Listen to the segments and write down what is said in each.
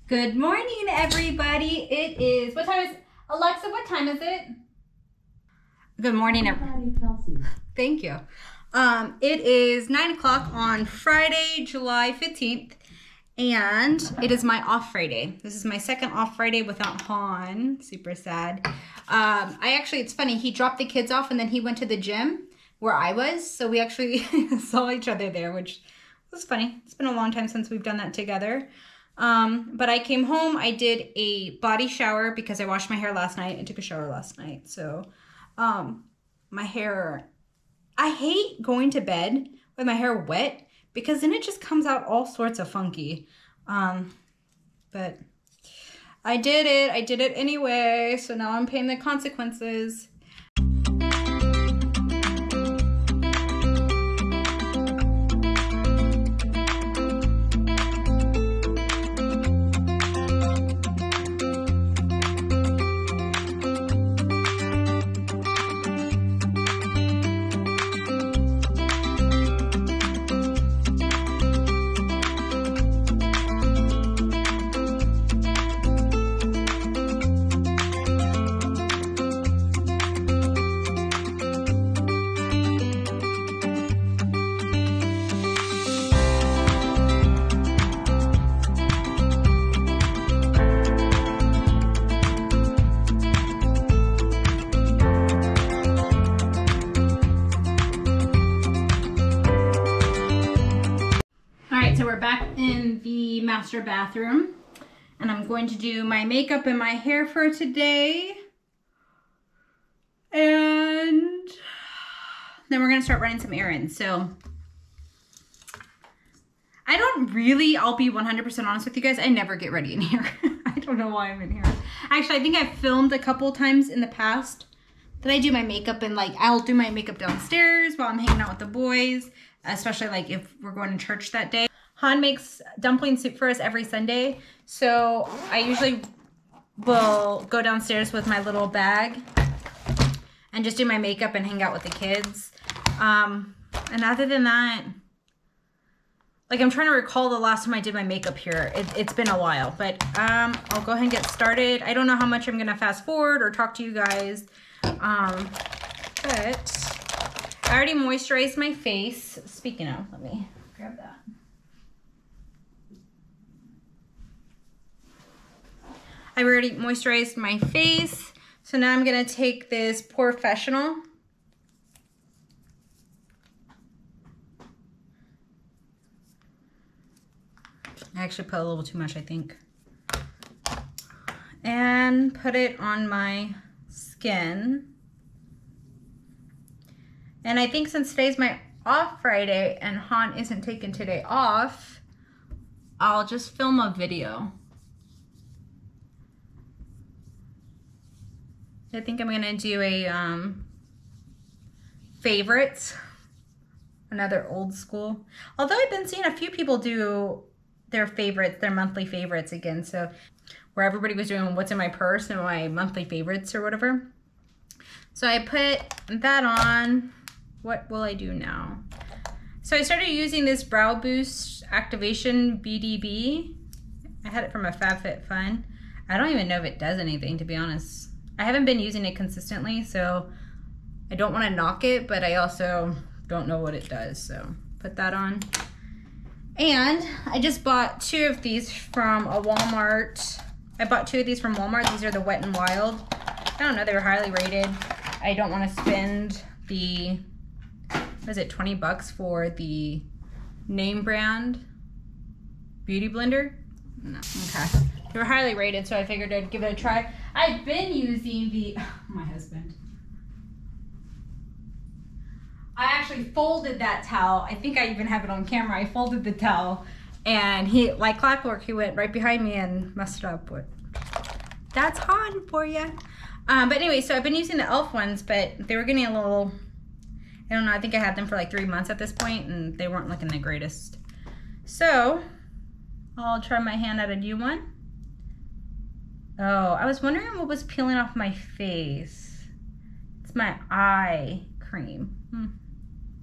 Good morning, everybody. It is, what time is, Alexa, what time is it? Good morning, everybody. Thank you. It is 9 o'clock on Friday, July 15th, and it is my off Friday. This is my second off Friday without Han. Super sad. It's funny, he dropped the kids off and then he went to the gym where I was, so we actually saw each other there, which was funny. It's been a long time since we've done that together. But I came home, I did a body shower because I washed my hair last night and took a shower last night. So, my hair, I hate going to bed with my hair wet because then it just comes out all sorts of funky. But I did it anyway. So now I'm paying the consequences. So we're back in the master bathroom and I'm going to do my makeup and my hair for today. And then we're going to start running some errands. So I'll be 100% honest with you guys. I never get ready in here. I don't know why I'm in here. Actually, I think I've filmed a couple times in the past that I do my makeup and I'll do my makeup downstairs while I'm hanging out with the boys, especially if we're going to church that day. Han makes dumpling soup for us every Sunday, so I usually will go downstairs with my little bag and just do my makeup and hang out with the kids. And other than that, I'm trying to recall the last time I did my makeup here. It's been a while, but I'll go ahead and get started. I don't know how much I'm gonna fast forward or talk to you guys, but I already moisturized my face. Speaking of, let me grab that. I've already moisturized my face. So now I'm gonna take this Professional. I actually put a little too much, I think. And put it on my skin. And I think since today's my off Friday and Han isn't taking today off, I'll just film a video. I think I'm gonna do a favorites, another old school. Although I've been seeing a few people do their favorites, their monthly favorites again. So where everybody was doing what's in my purse and my monthly favorites or whatever. So I put that on. What will I do now? So I started using this Brow Boost Activation BDB. I had it from a FabFitFun. I don't even know if it does anything, to be honest. I haven't been using it consistently, so I don't want to knock it, but I also don't know what it does, so put that on. And I just bought 2 of these from a Walmart. I bought 2 of these from Walmart. These are the Wet n Wild. I don't know, they were highly rated. I don't want to spend the, what is it, 20 bucks for the name brand beauty blender? No, okay. They were highly rated, so I figured I'd give it a try. I've been using the, my husband. I actually folded that towel. I think I even have it on camera. I folded the towel and he, like clockwork, he went right behind me and messed it up. That's Han for you. But anyway, so I've been using the e.l.f. ones, but they were getting a little, I don't know, I think I had them for 3 months at this point and they weren't looking the greatest. So I'll try my hand at a new one. Oh, I was wondering what was peeling off my face. It's my eye cream.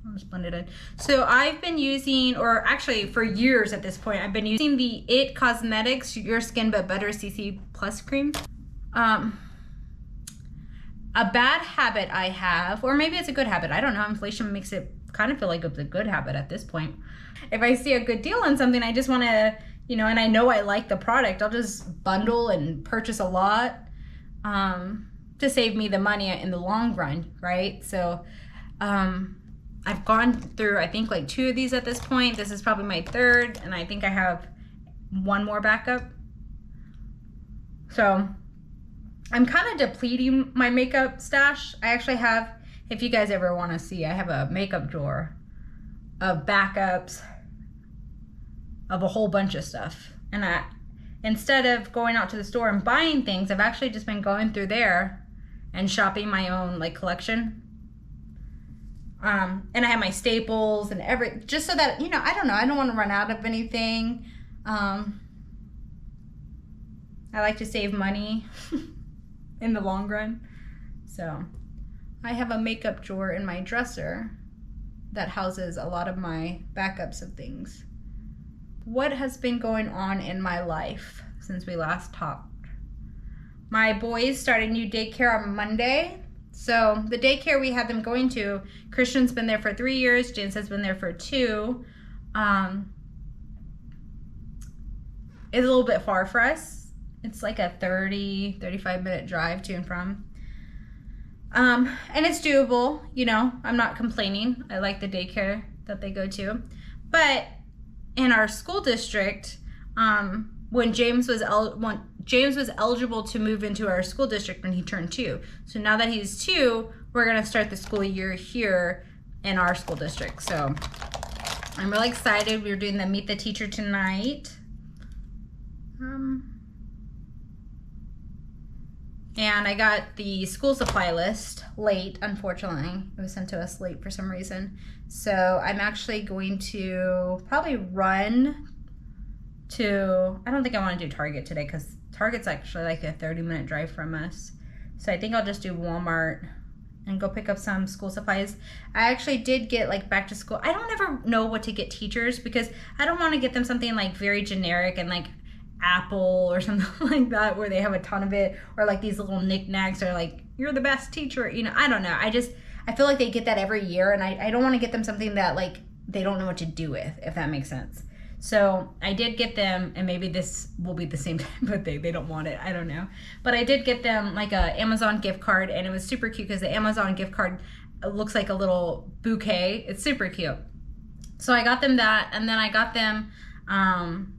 I'll just blend it in. So I've been using, or actually for years at this point, I've been using the It Cosmetics Your Skin But Better CC Plus cream. A bad habit I have, or maybe it's a good habit, I don't know, inflation makes it kind of feel like it's a good habit at this point. If I see a good deal on something, I just want to, you know, and I know I like the product, I'll just bundle and purchase a lot to save me the money in the long run, right? So I've gone through, I think, like 2 of these at this point. This is probably my 3rd, and I think I have 1 more backup. So I'm kind of depleting my makeup stash. I actually have, if you guys ever want to see, I have a makeup drawer of backups of a whole bunch of stuff. And instead of going out to the store and buying things, I've actually just been going through there and shopping my own like collection. And I have my staples and just so that, you know, I don't know, I don't want to run out of anything. I like to save money in the long run. So I have a makeup drawer in my dresser that houses a lot of my backups of things. What has been going on in my life since we last talked? My boys started new daycare on Monday. So the daycare we had them going to, Christian's been there for 3 years, James has been there for 2. It's a little bit far for us. It's like a 35 minute drive to and from. And it's doable, you know, I'm not complaining. I like the daycare that they go to. But in our school district, when James was eligible to move into our school district when he turned 2. So now that he's 2, we're gonna start the school year here in our school district. So I'm really excited. We're doing the Meet the Teacher tonight. And I got the school supply list late, unfortunately. It was sent to us late for some reason. So I'm actually going to probably run to, I don't think I want to do Target today because Target's actually like a 30-minute drive from us. So I think I'll just do Walmart and go pick up some school supplies. I actually did get like back to school. I don't ever know what to get teachers because I don't want to get them something like very generic and like Apple or something like that where they have a ton of it, or like these little knickknacks or like you're the best teacher, you know. I don't know, I feel like they get that every year, and I don't want to get them something that like they don't know what to do with, if that makes sense. So I did get them, and maybe this will be the same type of thing, they don't want it, I don't know, but I did get them like a Amazon gift card, and it was super cute because the Amazon gift card looks like a little bouquet. It's super cute. So I got them that, and then I got them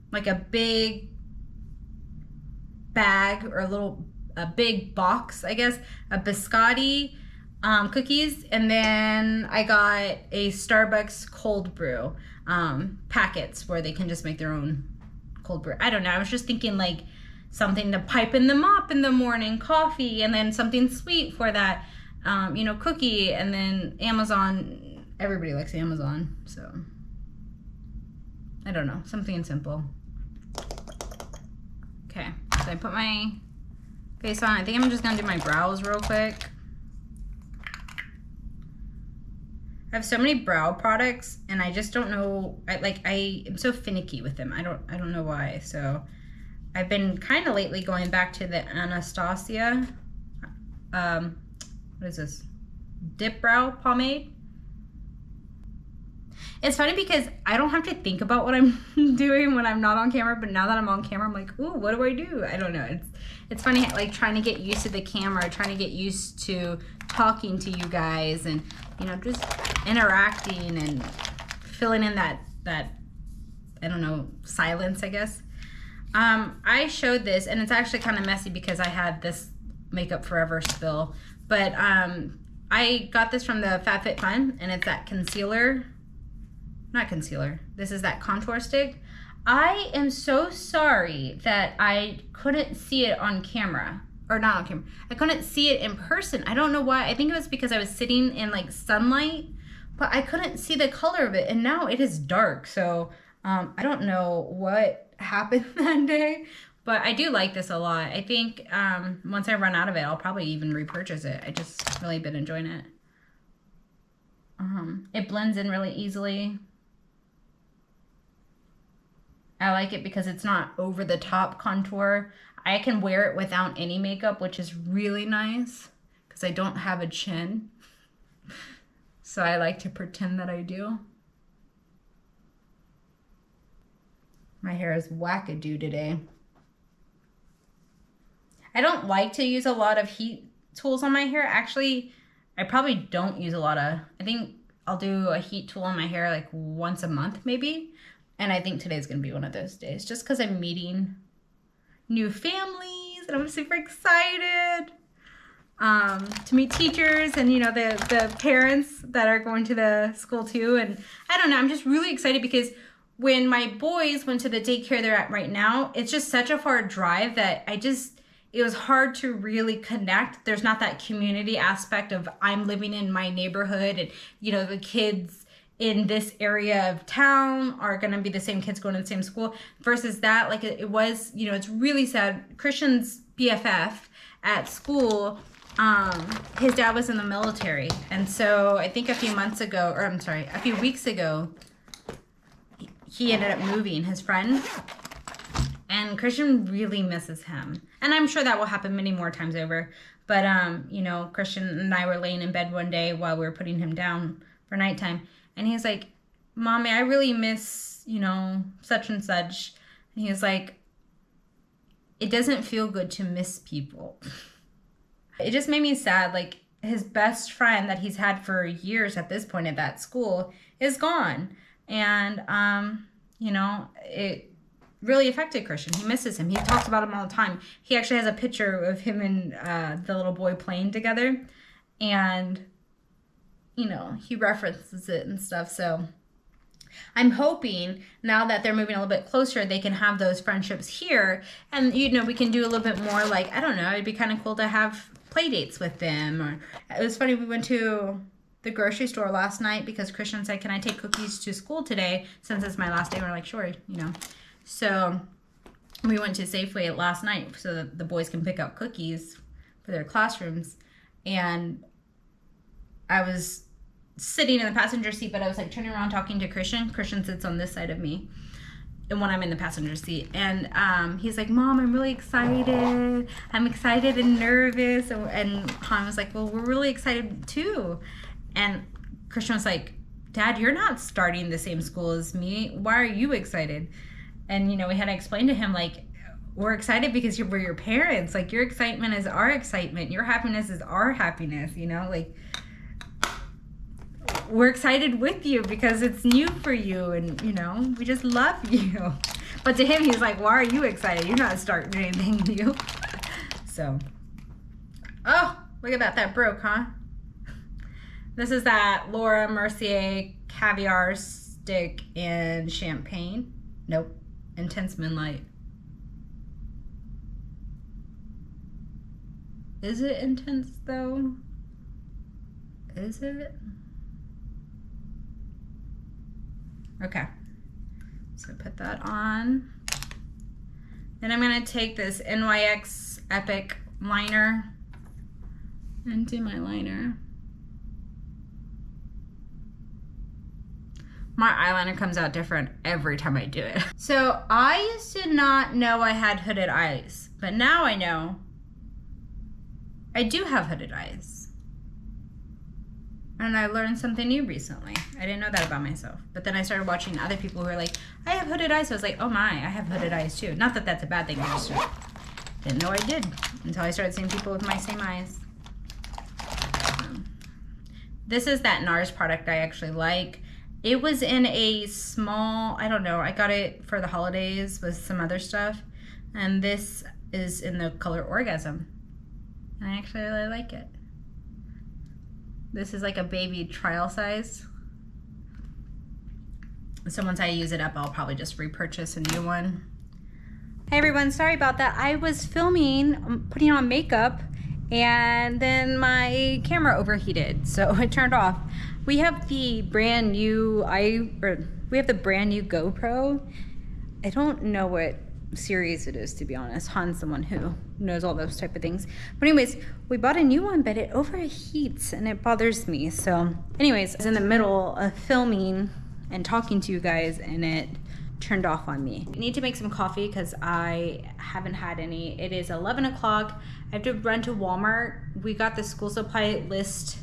like a big bag, or a big box, I guess, of biscotti cookies, and then I got a Starbucks cold brew packets where they can just make their own cold brew. I don't know, I was just thinking like something to pipe in the mop in the morning, coffee, and then something sweet for that you know, cookie, and then Amazon, everybody likes Amazon, so I don't know, something simple. Okay, so I put my face on. I think I'm just gonna do my brows real quick. I have so many brow products, and I just don't know. I am so finicky with them. I don't know why. So I've been kind of lately going back to the Anastasia. What is this? Dip Brow Pomade. It's funny because I don't have to think about what I'm doing when I'm not on camera, but now that I'm on camera, I'm like, ooh, what do I do? I don't know. It's funny, like trying to get used to the camera, trying to get used to talking to you guys, and you know, just interacting and filling in that I don't know, silence, I guess. I showed this, and it's actually kind of messy because I had this Makeup Forever spill, but I got this from the FabFitFun, and it's that concealer. Not concealer, this is that contour stick. I am so sorry that I couldn't see it on camera, or not on camera. I couldn't see it in person. I don't know why. I think it was because I was sitting in like sunlight, but I couldn't see the color of it, and now it is dark. So I don't know what happened that day, but I do like this a lot. I think once I run out of it, I'll probably even repurchase it. I just really been enjoying it. It blends in really easily. I like it because it's not over the top contour. I can wear it without any makeup, which is really nice because I don't have a chin. So I like to pretend that I do. My hair is wackadoo today. I don't like to use a lot of heat tools on my hair. Actually, I probably don't use a lot of, I think I'll do a heat tool on my hair like once a month maybe. And I think today's gonna be one of those days just because I'm meeting new families and I'm super excited to meet teachers and, you know, the parents that are going to the school too. And I don't know, I'm just really excited because when my boys went to the daycare they're at right now, it's just such a far drive that it was hard to really connect. There's not that community aspect of I'm living in my neighborhood and, you know, the kids in this area of town are going to be the same kids going to the same school versus that. Like it was, you know, it's really sad. Christian's BFF at school, his dad was in the military. And so I think a few weeks ago, he ended up moving, his friend. And Christian really misses him. And I'm sure that will happen many more times over. But, you know, Christian and I were laying in bed one day while we were putting him down for nighttime. And he was like, Mommy, I really miss, you know, such and such. And he was like, it doesn't feel good to miss people. It just made me sad. Like, his best friend that he's had for years at this point at that school is gone. And, you know, it really affected Christian. He misses him. He talks about him all the time. He actually has a picture of him and the little boy playing together. And, you know, he references it and stuff. So I'm hoping now that they're moving a little bit closer, they can have those friendships here. And, you know, we can do a little bit more like, I don't know, it'd be kind of cool to have play dates with them. Or it was funny, we went to the grocery store last night because Christian said, can I take cookies to school today since it's my last day? We're like, sure, you know. So we went to Safeway last night so that the boys can pick out cookies for their classrooms. And I was sitting in the passenger seat, but I was like turning around talking to Christian. Christian sits on this side of me and when I'm in the passenger seat. And he's like, Mom, I'm really excited. I'm excited and nervous. And Han was like, well, we're really excited too. And Christian was like, Dad, you're not starting the same school as me. Why are you excited? And, you know, we had to explain to him, like, we're excited because we're your parents. Like, your excitement is our excitement. Your happiness is our happiness, you know? Like, we're excited with you because it's new for you and, you know, we just love you. But to him, he's like, why are you excited? You're not starting anything new. So, oh, look at that. That broke, huh? This is that Laura Mercier caviar stick in champagne. Nope. Intense Moonlight. Is it intense though? Is it? Okay. So put that on. Then I'm gonna take this NYX Epic liner and do my liner. My eyeliner comes out different every time I do it. So I used to not know I had hooded eyes, but now I know I do have hooded eyes. And I learned something new recently. I didn't know that about myself. But then I started watching other people who are like, I have hooded eyes. So I was like, oh my, I have hooded eyes too. Not that that's a bad thing, I just didn't know I did until I started seeing people with my same eyes. This is that NARS product I actually like. It was in a small, I don't know, I got it for the holidays with some other stuff. And this is in the color Orgasm. And I actually really like it. This is like a baby trial size. So once I use it up, I'll probably just repurchase a new one. Hey everyone, sorry about that. I was filming, putting on makeup, and then my camera overheated, so it turned off. We have the brand new GoPro. I don't know what series it is, to be honest. Han's the one who knows all those type of things. But anyways, we bought a new one, but it overheats and it bothers me. So anyways, I was in the middle of filming and talking to you guys and it turned off on me. I need to make some coffee because I haven't had any. It is 11 o'clock. I have to run to Walmart. We got the school supply list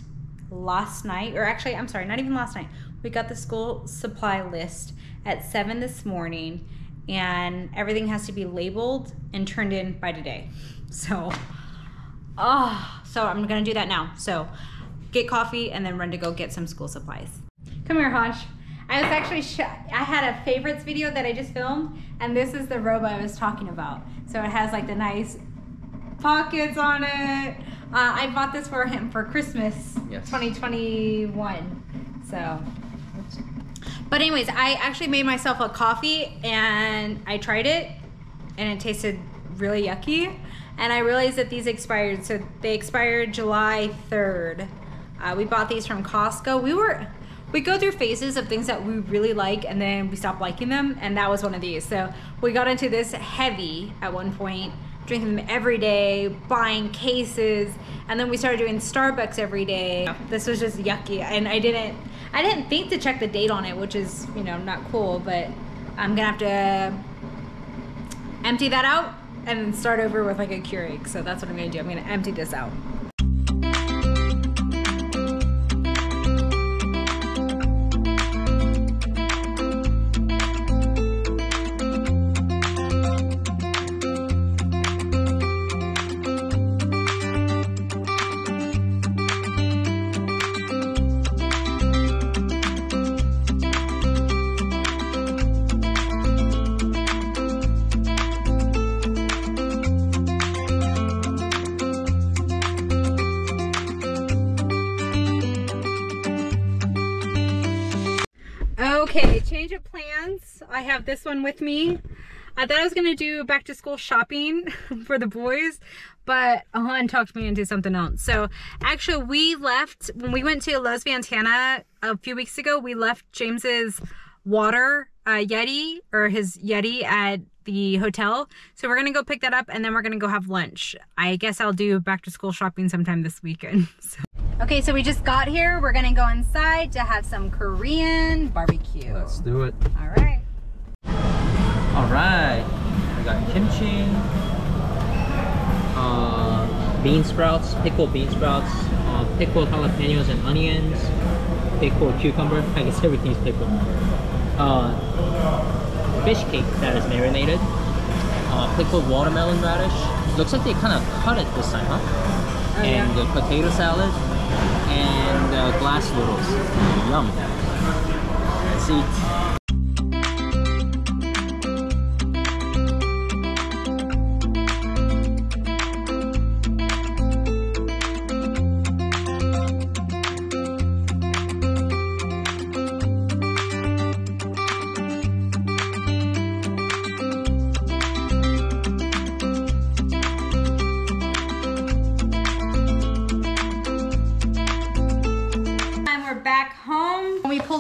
last night, or actually, I'm sorry, not even last night. We got the school supply list at 7 this morning, and everything has to be labeled and turned in by today. So, so I'm gonna do that now. So, get coffee and then run to go get some school supplies. Come here, Hosh. I was actually, I had a favorites video that I just filmed, and this is the robe I was talking about. So it has like the nice pockets on it. I bought this for him for Christmas, yes. 2021. So, but anyways, I actually made myself a coffee and I tried it and it tasted really yucky. And I realized that these expired. So they expired July 3rd. We bought these from Costco. We go through phases of things that we really like and then we stop liking them, and that was one of these. So we got into this heavy at one point, drinking them every day, buying cases, and then we started doing Starbucks every day. This was just yucky, and I didn't think to check the date on it, which is, you know, not cool, but I'm gonna have to empty that out and start over with like a Keurig. So that's what I'm gonna do. I'm gonna empty this out. Okay, change of plans. I have this one with me. I thought I was gonna do back to school shopping for the boys, but Han talked me into something else. So actually we left, when we went to Los Ventana a few weeks ago, we left James's water Yeti, or his Yeti, at the hotel. So we're gonna go pick that up and then we're gonna go have lunch. I guess I'll do back to school shopping sometime this weekend. So. Okay, so we just got here. We're gonna go inside to have some Korean barbecue. Let's do it. All right. All right. We got kimchi, bean sprouts, pickled bean sprouts, pickled jalapenos and onions, pickled cucumber. I guess everything's pickled. Fish cake that is marinated. Pickled watermelon radish. Looks like they kind of cut it this time, huh? Oh, and yeah. Potato salad. And glass noodles. Yum. Let's eat.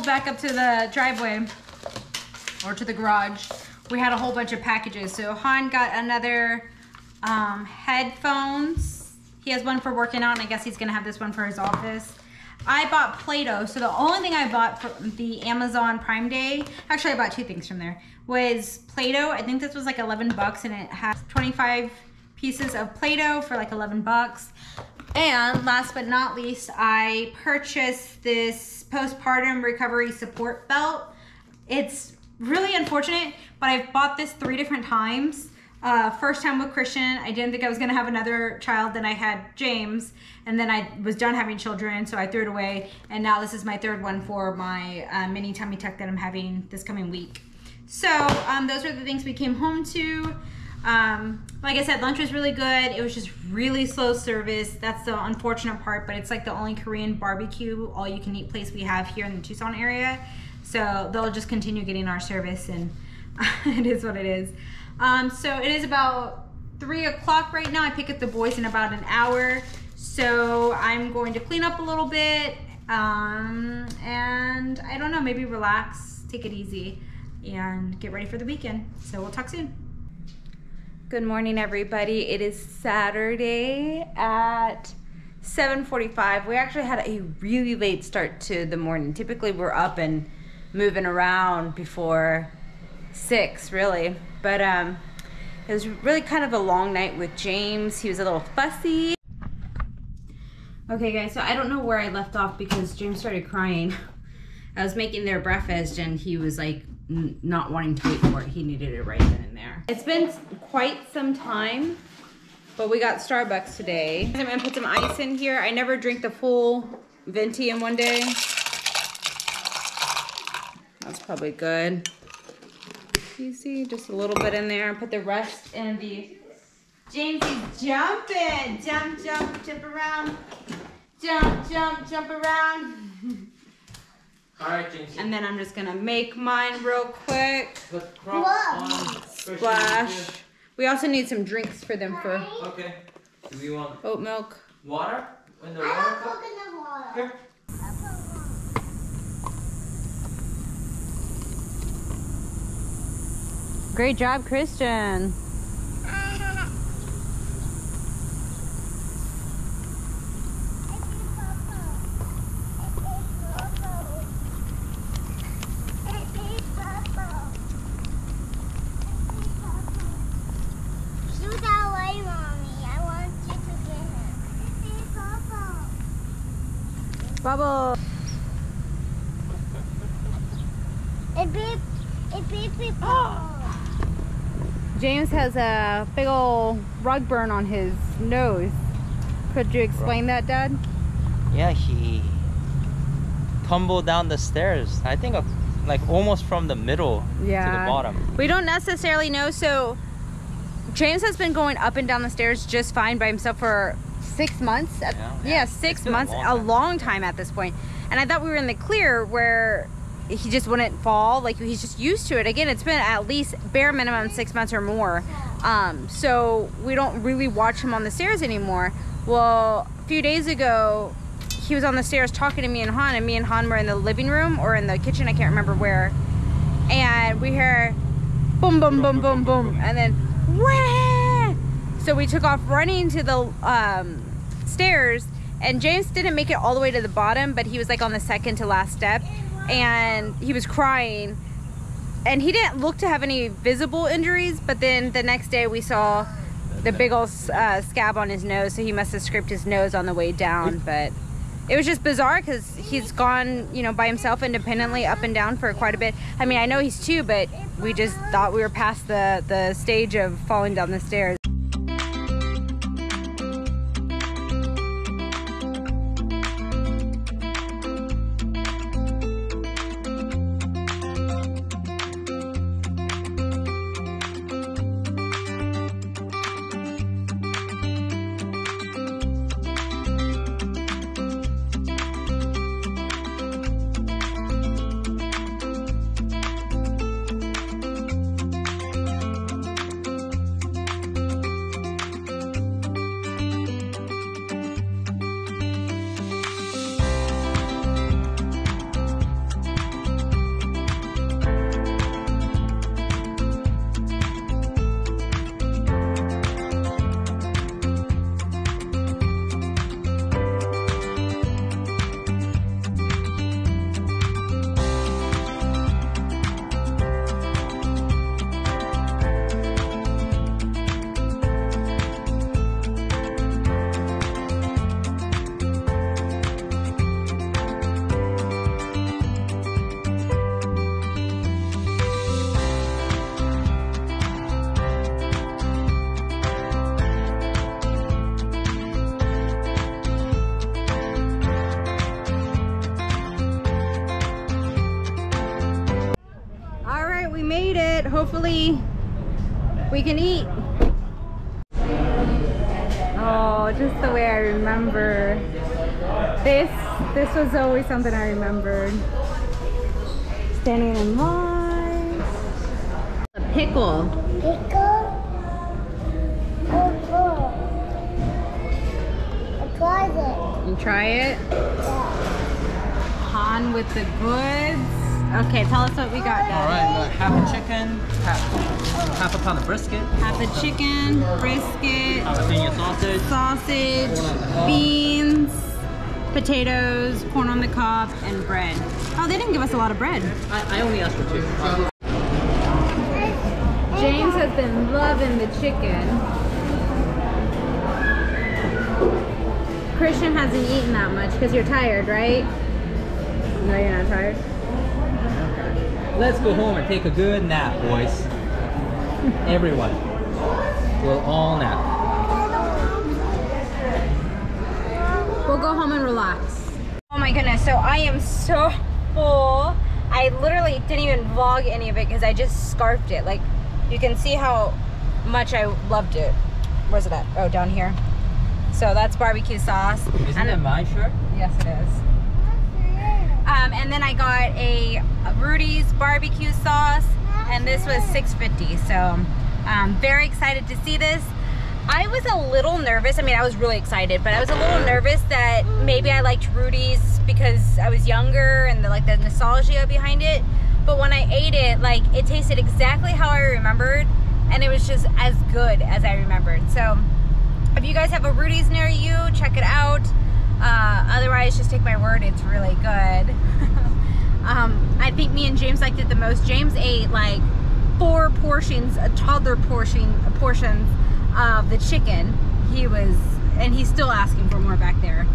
Back up to the driveway or to the garage. We had a whole bunch of packages. So Han got another headphones. He has one for working out, and I guess he's gonna have this one for his office. I bought Play-Doh. So the only thing I bought for the Amazon Prime Day, actually I bought two things from there, was Play-Doh. I think this was like 11 bucks, and it has 25 pieces of Play-Doh for like 11 bucks. And last but not least, I purchased this postpartum recovery support belt. It's really unfortunate, but I've bought this 3 different times. First time with Christian, I didn't think I was gonna have another child. Then I had James, and then I was done having children, so I threw it away. And now this is my 3rd one for my mini tummy tuck that I'm having this coming week. So those are the things we came home to. Like I said, lunch was really good. It was just really slow service. That's the unfortunate part, but it's like the only Korean barbecue, all you can eat place we have here in the Tucson area. So they'll just continue getting our service, and it is what it is. So it is about 3 o'clock right now. I pick up the boys in about an hour. So I'm going to clean up a little bit, and I don't know, maybe relax, take it easy, and get ready for the weekend. So we'll talk soon. Good morning, everybody. It is Saturday at 7:45. We actually had a really late start to the morning. Typically, we're up and moving around before 6, really. But it was really kind of a long night with James. He was a little fussy. Okay, guys, so I don't know where I left off because James started crying. I was making their breakfast and he was like not wanting to wait for it. He needed it right then and there. It's been quite some time, but we got Starbucks today. I'm gonna put some ice in here. I never drink the full venti in one day. That's probably good. You see, just a little bit in there. Put the rest in the... James is jumping. Jump, jump, jump around. Jump, jump, jump around. All right, James. And then I'm just gonna make mine real quick. Put crops on. Splash. We also need some drinks for them for... Okay. Do we want oat milk? water? In the water cup? Here. Great job, Christian. Bubble. James has a big old rug burn on his nose. Could you explain that, Dad? Yeah, he tumbled down the stairs. I think like almost from the middle to the bottom. We don't necessarily know. So James has been going up and down the stairs just fine by himself for 6 months. Yeah, 6 months, a long time at this point. And I thought we were in the clear where he just wouldn't fall. Like, he's just used to it. Again, it's been at least bare minimum 6 months or more. So we don't really watch him on the stairs anymore. Well, a few days ago, he was on the stairs talking to me and Han, and me and Han were in the living room or in the kitchen, I can't remember where. And we hear boom, boom, boom, boom, boom, and then wah! So we took off running to the stairs, and James didn't make it all the way to the bottom, but he was like on the second to last step, and he was crying, and he didn't look to have any visible injuries. But then the next day we saw the big old scab on his nose, so he must have scraped his nose on the way down. But it was just bizarre because he's gone, you know, by himself independently up and down for quite a bit. I mean, I know he's 2, but we just thought we were past the stage of falling down the stairs. Hopefully we can eat. Oh, just the way I remember. This was always something I remembered. Standing in line. A pickle. Pickle? Oh, cool. I tried it. You try it? Yeah. Han with the goods. Okay, tell us what we got, Dad. Alright, half a chicken, half a pound of brisket. Half a chicken, brisket, Jalapeno sausage. Beans, potatoes, corn on the cob, and bread. Oh, they didn't give us a lot of bread. I only asked for 2. James has been loving the chicken. Christian hasn't eaten that much because you're tired, right? No, you're not tired? Let's go home and take a good nap, boys. Everyone. We'll all nap. We'll go home and relax. Oh my goodness, so I am so full. I literally didn't even vlog any of it because I just scarfed it. Like, you can see how much I loved it. Where's it at? Oh, down here. So that's barbecue sauce. Isn't that my shirt? Yes, it is. And then I got a Rudy's barbecue sauce, and this was $6.50. So very excited to see this. I was a little nervous. I mean, I was really excited, but I was a little nervous that maybe I liked Rudy's because I was younger and the nostalgia behind it. But when I ate it, like, it tasted exactly how I remembered, and it was just as good as I remembered. So if you guys have a Rudy's near you, check it out. Otherwise, just take my word, it's really good. I think me and James liked it the most. James ate like 4 portions, toddler portions of the chicken. And he's still asking for more back there.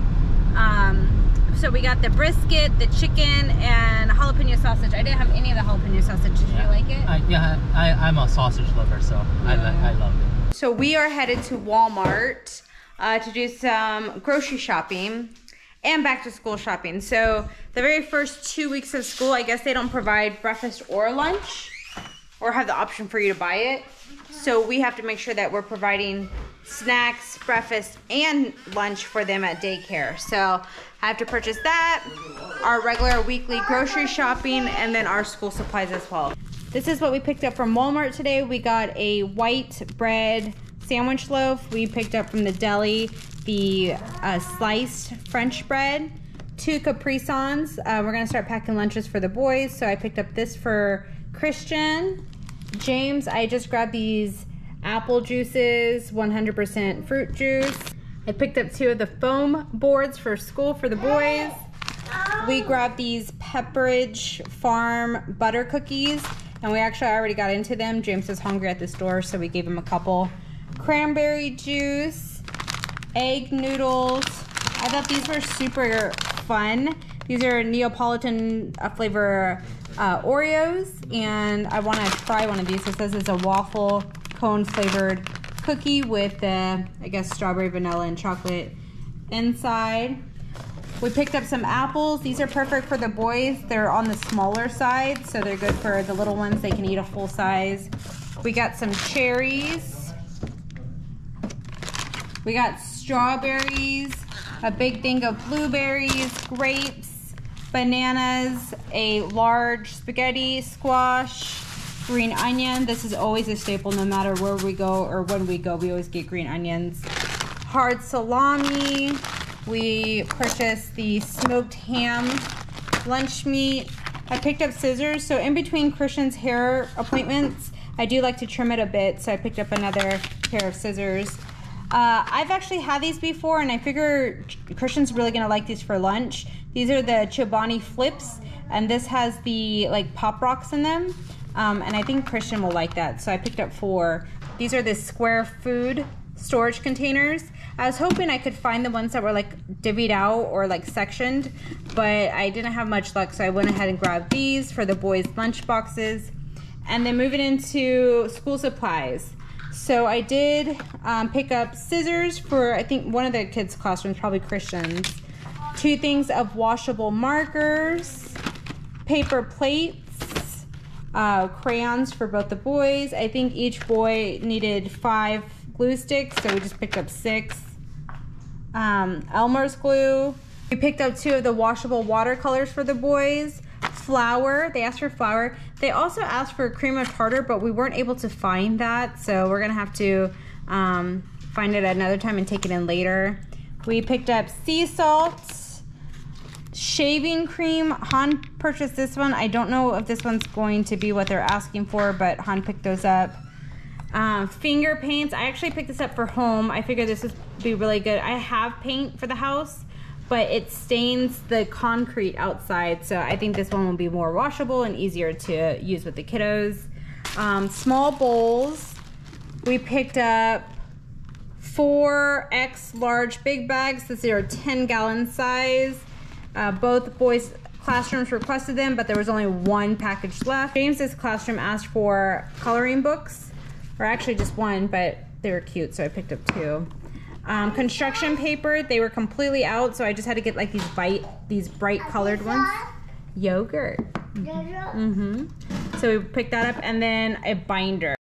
So we got the brisket, the chicken, and jalapeno sausage. I didn't have any of the jalapeno sausage. Did you like it? I'm a sausage lover, so yeah. I love it. So we are headed to Walmart to do some grocery shopping and back to school shopping. So the very first 2 weeks of school, I guess they don't provide breakfast or lunch or have the option for you to buy it. So we have to make sure that we're providing snacks, breakfast, and lunch for them at daycare. So I have to purchase that, our regular weekly grocery shopping, and then our school supplies as well. This is what we picked up from Walmart today. We got a white bread sandwich loaf. We picked up from the deli the sliced French bread, 2 Capri Suns. We're gonna start packing lunches for the boys. So I picked up this for Christian. James, I just grabbed these apple juices, 100% fruit juice. I picked up 2 of the foam boards for school for the boys. We grabbed these Pepperidge Farm butter cookies, and we actually already got into them. James was hungry at the store, so we gave him a couple. Cranberry juice, egg noodles. I thought these were super fun. These are Neapolitan flavor Oreos, and I want to try one of these. It says it's a waffle cone flavored cookie with I guess strawberry, vanilla, and chocolate inside. We picked up some apples. These are perfect for the boys. They're on the smaller side, so they're good for the little ones. They can eat a full size. We got some cherries. We got strawberries, a big thing of blueberries, grapes, bananas, a large spaghetti squash, green onion. This is always a staple no matter where we go or when we go. We always get green onions. Hard salami. We purchased the smoked ham lunch meat. I picked up scissors. So in between Christian's hair appointments, I do like to trim it a bit. So I picked up another pair of scissors. I've actually had these before, and I figure Christian's really gonna like these for lunch. These are the Chobani Flips, and this has the like pop rocks in them, and I think Christian will like that. So I picked up 4. These are the square food storage containers. I was hoping I could find the ones that were like divvied out or like sectioned, but I didn't have much luck, so I went ahead and grabbed these for the boys' lunch boxes. And then moving into school supplies. So I did pick up scissors for, I think, one of the kids' classrooms, probably Christian's. 2 things of washable markers, paper plates, crayons for both the boys. I think each boy needed 5 glue sticks, so we just picked up 6. Elmer's glue. We picked up 2 of the washable watercolors for the boys. Flour, they asked for flour. They also asked for cream of tartar, but we weren't able to find that, so we're gonna have to find it another time and take it in later. We picked up sea salt, Shaving cream. Han purchased this one. I don't know if this one's going to be what they're asking for, but Han picked those up. Finger paints. I actually picked this up for home. I figured this would be really good. I have paint for the house, but it stains the concrete outside, so I think this one will be more washable and easier to use with the kiddos. Small bowls. We picked up 4X large big bags. These are 10-gallon size. Both boys' classrooms requested them, but there was only one package left. James's classroom asked for coloring books, or actually just one, but they were cute, so I picked up 2. Construction paper, they were completely out, so I just had to get like these bright colored ones. Yogurt. So we picked that up, and then a binder.